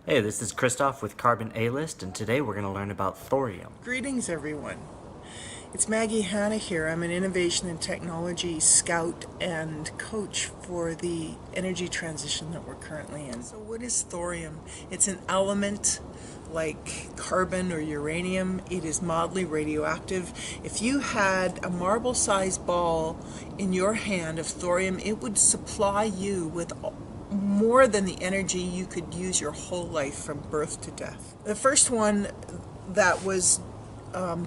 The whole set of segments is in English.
Hey, this is Christoph with Carbon A-List, and today we're going to learn about thorium. Greetings, everyone. It's Maggie Hanna here. I'm an innovation and technology scout and coach for the energy transition that we're currently in. So what is thorium? It's an element like carbon or uranium. It is mildly radioactive. If you had a marble-sized ball in your hand of thorium, it would supply you with more than the energy you could use your whole life from birth to death. The first one that was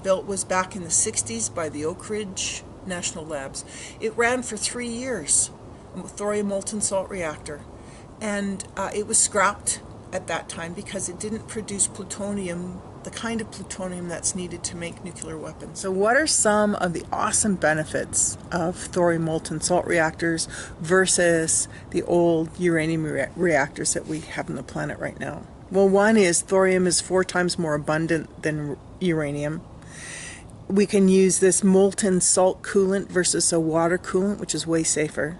built was back in the 60s by the Oak Ridge National Labs. It ran for 3 years, a thorium molten salt reactor, and it was scrapped at that time because it didn't produce plutonium, the kind of plutonium that's needed to make nuclear weapons. So what are some of the awesome benefits of thorium molten salt reactors versus the old uranium reactors that we have on the planet right now? Well, one is thorium is 4 times more abundant than uranium. We can use this molten salt coolant versus a water coolant, which is way safer.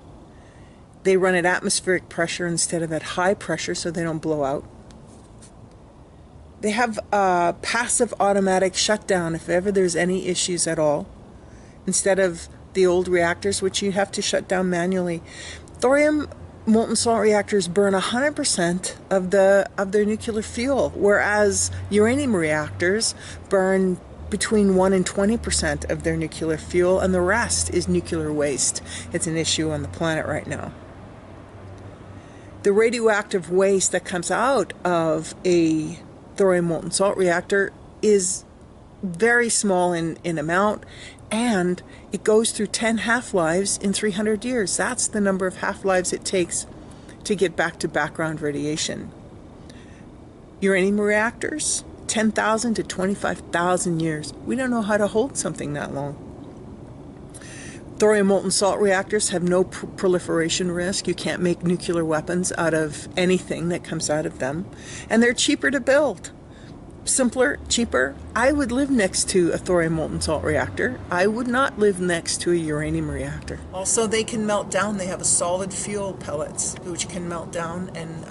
They run at atmospheric pressure instead of at high pressure, so they don't blow out. They have a passive automatic shutdown if ever there's any issues at all, instead of the old reactors, which you have to shut down manually. Thorium molten salt reactors burn 100% of their nuclear fuel, whereas uranium reactors burn between 1 and 20% of their nuclear fuel, and the rest is nuclear waste. It's an issue on the planet right now. The radioactive waste that comes out of a thorium molten salt reactor is very small in amount, and it goes through 10 half-lives in 300 years. That's the number of half-lives it takes to get back to background radiation. Uranium reactors, 10,000 to 25,000 years. We don't know how to hold something that long. Thorium molten salt reactors have no proliferation risk. You can't make nuclear weapons out of anything that comes out of them. And they're cheaper to build. Simpler, cheaper. I would live next to a thorium molten salt reactor. I would not live next to a uranium reactor. Also, they can melt down. They have a solid fuel pellets, which can melt down and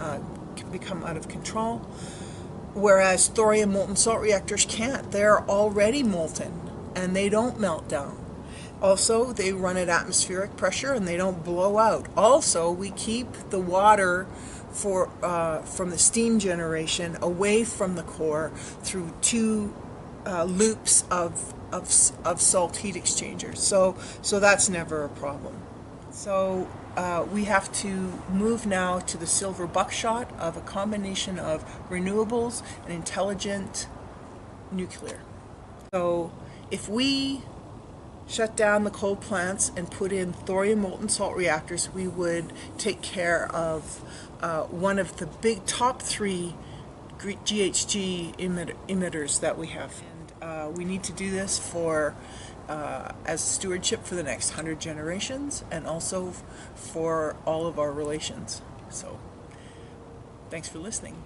can become out of control. Whereas thorium molten salt reactors can't. They're already molten and they don't melt down. Also, they run at atmospheric pressure and they don't blow out. Also, we keep the water from the steam generation away from the core through 2 loops of salt heat exchangers. So that's never a problem. So we have to move now to the silver buckshot of a combination of renewables and intelligent nuclear. So if we shut down the coal plants and put in thorium molten salt reactors, we would take care of one of the big top 3 GHG emitters that we have. And we need to do this as stewardship for the next 100 generations, and also for all of our relations. So thanks for listening.